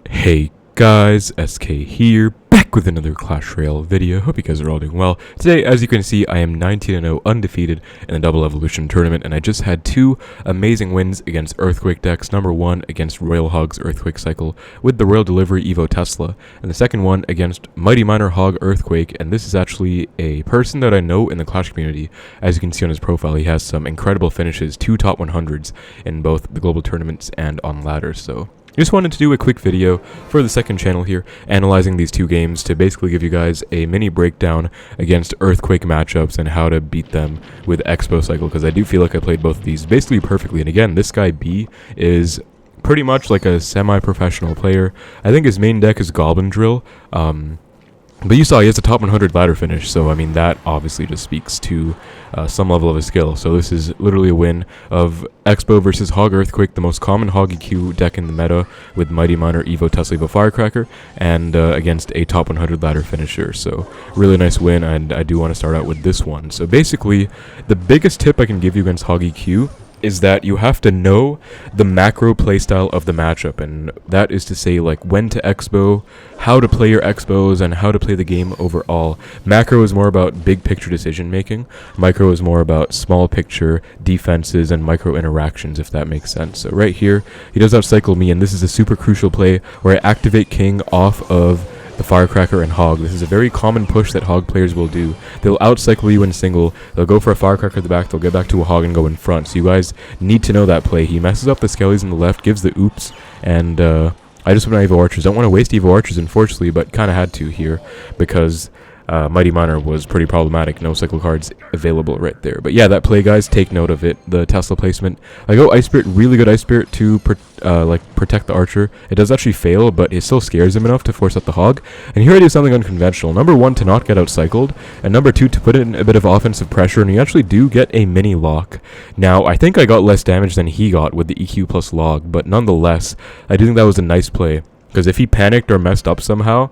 Hey guys, SK here, back with another Clash Royale video. Hope you guys are all doing well. Today, as you can see, I am 19-0 undefeated in the Double Evolution tournament, and I just had two amazing wins against Earthquake decks. Number one against Royal Hogs Earthquake Cycle with the Royal Delivery Evo Tesla, and the second one against Mighty Miner Hog Earthquake, and this is actually a person that I know in the Clash community. As you can see on his profile, he has some incredible finishes, 2 top 100s in both the global tournaments and on ladders, so just wanted to do a quick video for the second channel here, analyzing these two games to basically give you guys a mini breakdown against Earthquake matchups and how to beat them with Xbow Cycle, because I do feel like I played both of these basically perfectly. And again, this guy B is pretty much like a semi-professional player. I think his main deck is Goblin Drill, but you saw he has a top 100 ladder finish, so I mean that obviously just speaks to some level of his skill. So this is literally a win of Xbow versus Hog Earthquake, the most common Hog EQ deck in the meta, with Mighty Miner, Evo Tesla, Evo Firecracker, and against a top 100 ladder finisher. So really nice win, and I do want to start out with this one. So basically, the biggest tip I can give you against Hog EQ is that you have to know the macro playstyle of the matchup, and that is to say, like, when to Xbow, how to play your Xbows, and how to play the game overall. Macro is more about big picture decision making. Micro is more about small picture defenses and micro interactions, if that makes sense. So right here, he does outcycle me, and this is a super crucial play where I activate King off of the Firecracker and Hog. This is a very common push that Hog players will do. They'll outcycle you in single, they'll go for a Firecracker at the back, they'll get back to a Hog and go in front. So you guys need to know that play. He messes up the Skellies on the left, gives the oops, and I just went on Evo Archers. Don't want to waste Evo Archers, unfortunately, but kind of had to here because Mighty Miner was pretty problematic. No cycle cards available right there. But yeah, that play, guys, take note of it. The Tesla placement. I go Ice Spirit, really good Ice Spirit to protect the Archer. It does actually fail, but it still scares him enough to force out the Hog. And here I do something unconventional. Number one, to not get outcycled, and number two, to put in a bit of offensive pressure, and you actually do get a mini lock. Now, I think I got less damage than he got with the EQ plus log, but nonetheless, I do think that was a nice play, because if he panicked or messed up somehow,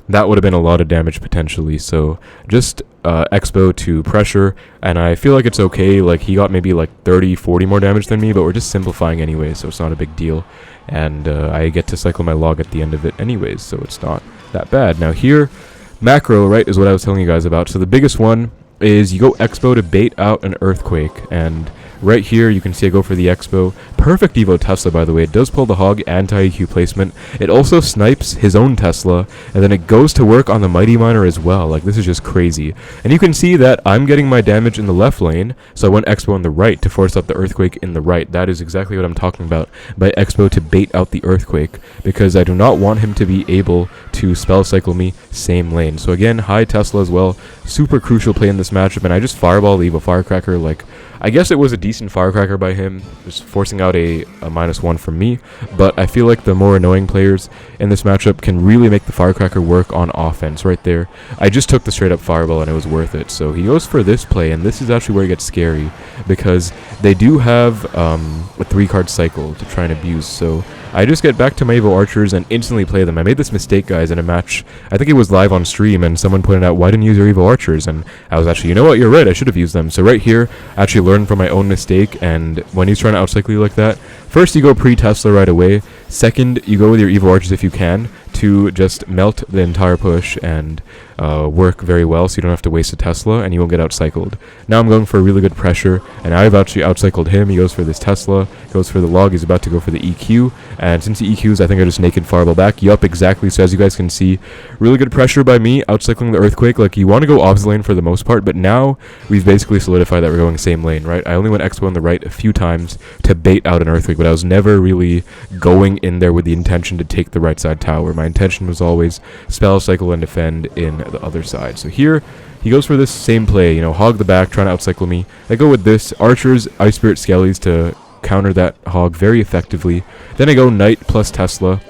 that would have been a lot of damage potentially. So just Xbow to pressure, and I feel like it's okay. Like, he got maybe like 30-40 more damage than me, but we're just simplifying anyway, so it's not a big deal. And I get to cycle my log at the end of it anyways, so it's not that bad. Now here, macro, right, is what I was telling you guys about. So the biggest one is you go Xbow to bait out an Earthquake, and right here you can see I go for the Xbow. Perfect Evo Tesla, by the way. It does pull the Hog anti-EQ placement. It also snipes his own Tesla, and then it goes to work on the Mighty Miner as well. Like, this is just crazy. And you can see that I'm getting my damage in the left lane, so I went Xbow on the right to force out the Earthquake in the right. That is exactly what I'm talking about by Xbow to bait out the Earthquake, because I do not want him to be able to spell cycle me same lane. So again, high Tesla as well. Super crucial play in this matchup, and I just fireball the Evo Firecracker. Like, I guess it was a decent Firecracker by him, just forcing out a -1 from me, but I feel like the more annoying players in this matchup can really make the Firecracker work on offense right there. I just took the straight up Fireball and it was worth it. So he goes for this play, and this is actually where it gets scary, because they do have a 3-card cycle to try and abuse. So I just get back to my Evo Archers and instantly play them. I made this mistake, guys, in a match. I think it was live on stream, and someone pointed out, why didn't you use your Evo Archers? And I was actually, you know what, you're right, I should have used them. So right here, I actually learned from my own mistake, and when he's trying to outcycle you like that, first you go pre-Tesla right away. Second, you go with your Evo Archers if you can, to just melt the entire push and work very well, so you don't have to waste a Tesla and you won't get outcycled. Now I'm going for a really good pressure, and I've actually outcycled him. He goes for this Tesla, goes for the log, he's about to go for the EQ, and since he EQs, I think I just naked fireball back. Yup, exactly. So as you guys can see, really good pressure by me, outcycling the Earthquake. Like, you want to go opposite lane for the most part, but now we've basically solidified that we're going same lane, right? I only went Xbow on the right a few times to bait out an Earthquake, but I was never really going in there with the intention to take the right side tower. My intention was always spell, cycle, and defend in the other side. So here, he goes for this same play, you know, Hog the back, trying to outcycle me. I go with this, Archers, Ice Spirit, Skellies to counter that Hog very effectively. Then I go Knight plus Tesla.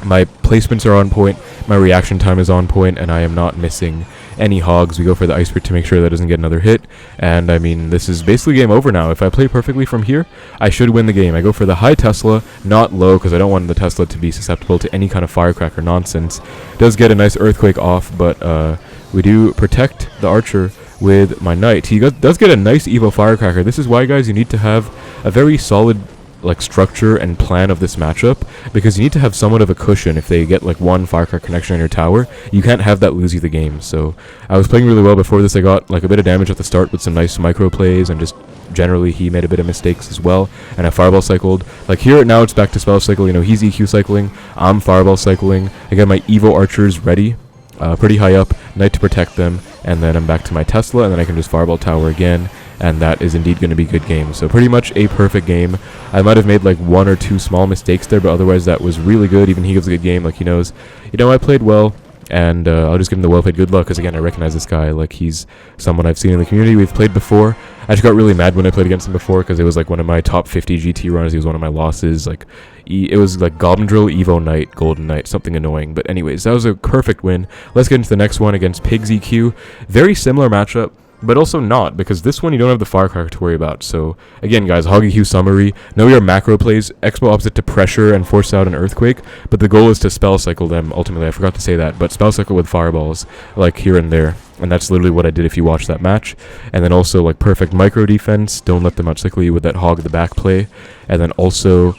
My placements are on point, my reaction time is on point, and I am not missing any Hogs. We go for the Ice Spirit to make sure that doesn't get another hit, and I mean, this is basically game over now. If I play perfectly from here, I should win the game. I go for the high Tesla, not low, because I don't want the Tesla to be susceptible to any kind of Firecracker nonsense. Does get a nice Earthquake off, but we do protect the Archer with my Knight. He does get a nice Evo Firecracker. This is why, guys, you need to have a very solid like structure and plan of this matchup, because you need to have somewhat of a cushion. If they get like one firecracker connection on your tower, you can't have that lose you the game. So I was playing really well before this. I got like a bit of damage at the start with some nice micro plays, and just generally he made a bit of mistakes as well, and I fireball cycled. Like here now it's back to spell cycle. You know, he's EQ cycling, I'm fireball cycling. I got my Evo archers ready, pretty high up, knight to protect them, and then I'm back to my Tesla, and then I can just fireball tower again, and that is indeed going to be a good game. So pretty much a perfect game. I might have made like one or two small mistakes there, but otherwise that was really good. Even he gives a good game. Like he knows, you know, I played well, and I'll just give him the well played good luck, because again, I recognize this guy. Like he's someone I've seen in the community. We've played before. I just got really mad when I played against him before, because it was like one of my top 50 GT runners. He was one of my losses. Like it was like Goblin Drill, Evo Knight, Golden Knight, something annoying. But anyways, that was a perfect win. Let's get into the next one against Pigs EQ. Very similar matchup, but also not, because this one you don't have the firecracker to worry about. So again, guys, Hog EQ summary. Know your macro plays. Xbow opposite to pressure and force out an earthquake, but the goal is to spell cycle them ultimately. I forgot to say that, but spell cycle with fireballs like here and there. And that's literally what I did if you watch that match. And then also like perfect micro defense. Don't let them outcycle you with that hog the back play. And then also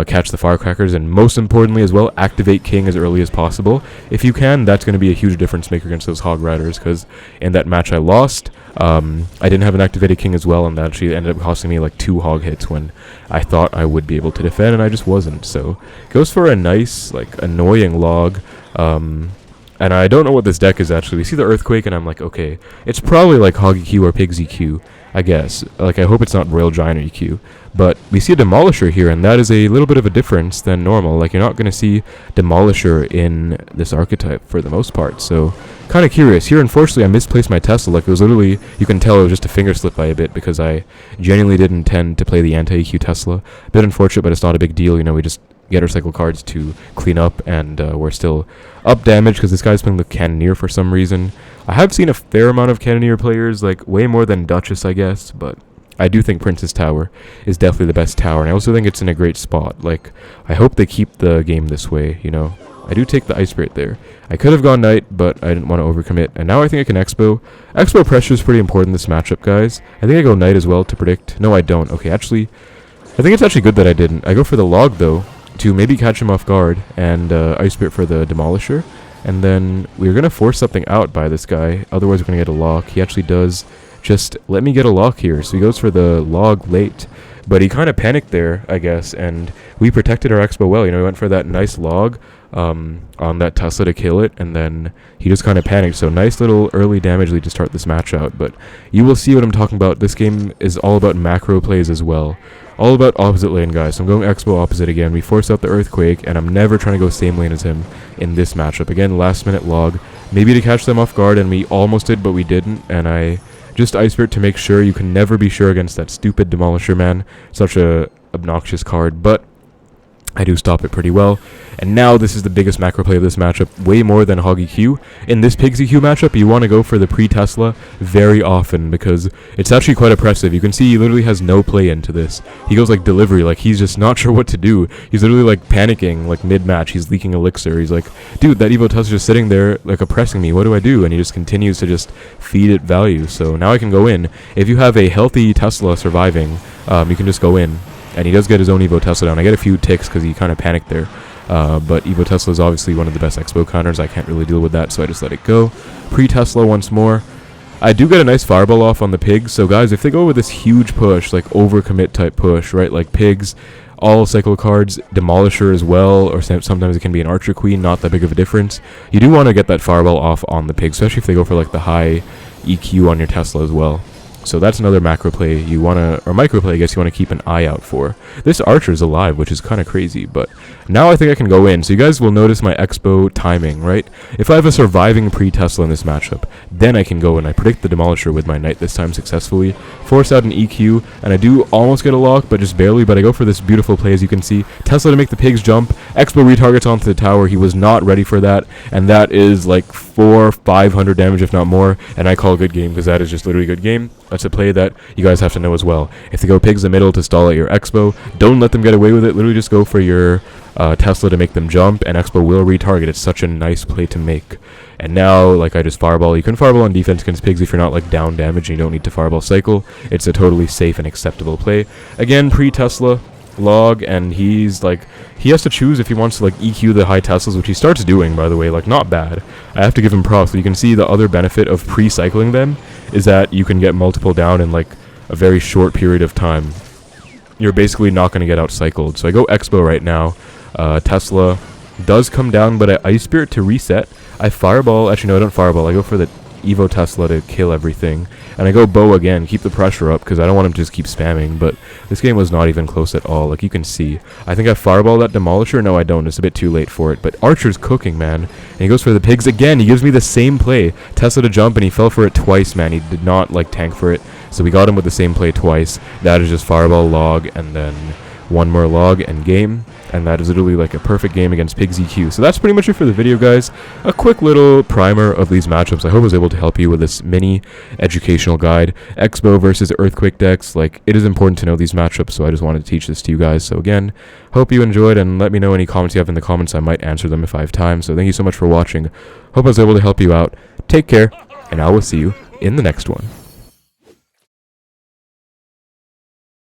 catch the firecrackers, and most importantly as well, activate king as early as possible. If you can, that's going to be a huge difference maker against those hog riders, because in that match I lost, I didn't have an activated king as well, and that actually ended up costing me like 2 hog hits when I thought I would be able to defend, and I just wasn't. So goes for a nice like annoying log. And I don't know what this deck is actually. We see the earthquake, and I'm like, okay, it's probably like Hog EQ or Pigs EQ, I guess. Like, I hope it's not Royal Giant or EQ. But we see a Demolisher here, and that is a little bit of a difference than normal. Like, you're not going to see Demolisher in this archetype for the most part. So, kind of curious. Here, unfortunately, I misplaced my Tesla. Like, it was literally, you can tell it was just a finger slip by a bit, because I genuinely didn't intend to play the anti-EQ Tesla. A bit unfortunate, but it's not a big deal. You know, we just get our cycle cards to clean up, and we're still up damage, because this guy's playing the Cannoneer for some reason. I have seen a fair amount of Cannoneer players, like way more than Duchess, I guess, but I do think Princess Tower is definitely the best tower, and I also think it's in a great spot. Like, I hope they keep the game this way, you know. I do take the Ice Spirit there. I could have gone Knight, but I didn't want to overcommit, and now I think I can Xbow. Xbow pressure is pretty important in this matchup, guys. I think I go Knight as well to predict. No, I don't. Okay, actually, I think it's actually good that I didn't. I go for the log, though, to maybe catch him off guard, and Ice Spirit for the Demolisher. And then we're going to force something out by this guy, otherwise we're going to get a lock. He actually does just let me get a lock here, so he goes for the log late. But he kind of panicked there, I guess, and we protected our Xbow well. You know, we went for that nice log on that Tesla to kill it, and then he just kind of panicked. So nice little early damage lead to start this match out. But you will see what I'm talking about. This game is all about macro plays as well. All about opposite lane, guys. So I'm going Xbow opposite again. We force out the earthquake, and I'm never trying to go same lane as him in this matchup. Again, last minute log, maybe to catch them off guard, and we almost did, but we didn't. And I just Ice Spirit to make sure. You can never be sure against that stupid Demolisher, man. Such a obnoxious card, but I do stop it pretty well. And now this is the biggest macro play of this matchup, way more than Hog EQ. In this Pigs EQ matchup, you want to go for the pre-Tesla very often, because it's actually quite oppressive. You can see he literally has no play into this. He goes like delivery, like he's just not sure what to do. He's literally like panicking, like mid-match. He's leaking elixir. He's like, dude, that Evo Tesla's just sitting there like oppressing me. What do I do? And he just continues to just feed it value. So now I can go in. If you have a healthy Tesla surviving, you can just go in. And he does get his own Evo Tesla down. I get a few ticks because he kind of panicked there. But Evo Tesla is obviously one of the best Xbow counters. I can't really deal with that, so I just let it go. Pre-Tesla once more. I do get a nice fireball off on the pigs. So guys, if they go with this huge push, like overcommit type push, right? Like pigs, all cycle cards, Demolisher as well, or sometimes it can be an Archer Queen, not that big of a difference. You do want to get that fireball off on the pigs, especially if they go for like the high EQ on your Tesla as well. So that's another macro play you want to, or micro play, I guess you want to keep an eye out for. This Archer is alive, which is kind of crazy, but now I think I can go in. So you guys will notice my Xbow timing, right? If I have a surviving pre-Tesla in this matchup, then I can go and I predict the Demolisher with my Knight this time successfully, force out an EQ, and I do almost get a lock, but just barely, but I go for this beautiful play, as you can see. Tesla to make the pigs jump, Xbow retargets onto the tower. He was not ready for that, and that is like 400-500 damage, if not more, and I call a good game, because that is just literally a good game. That's a play that you guys have to know as well. If they go pigs in the middle to stall at your Xbow, don't let them get away with it. Literally just go for your Tesla to make them jump, and Xbow will retarget. It's such a nice play to make. And now, like, I just fireball. You can fireball on defense against pigs if you're not like down damage and you don't need to fireball cycle. It's a totally safe and acceptable play. Again, pre-Tesla. log, and he's like, he has to choose if he wants to like EQ the high Teslas, which he starts doing, by the way, like not bad. I have to give him props. But you can see the other benefit of pre-cycling them is that you can get multiple down in like a very short period of time. You're basically not going to get out-cycled. So I go Xbow right now. Tesla does come down, but I Ice Spirit to reset. I Fireball. Actually, no, I don't Fireball. I go for the Evo Tesla to kill everything. And I go Bow again, keep the pressure up, because I don't want him to just keep spamming. But this game was not even close at all, like you can see. I think I Fireball that Demolisher. No, I don't. It's a bit too late for it. But Archer's cooking, man. And he goes for the pigs again. He gives me the same play. Tesla to jump, and he fell for it twice, man. He did not, like, tank for it. So we got him with the same play twice. That is just Fireball, log, and then one more log and game. And that is literally like a perfect game against Pigs EQ. So that's pretty much it for the video, guys. A quick little primer of these matchups. I hope I was able to help you with this mini educational guide. Xbow versus Earthquake decks. Like, it is important to know these matchups, so I just wanted to teach this to you guys. So again, hope you enjoyed, and let me know any comments you have in the comments. I might answer them if I have time. So thank you so much for watching. Hope I was able to help you out. Take care, and I will see you in the next one.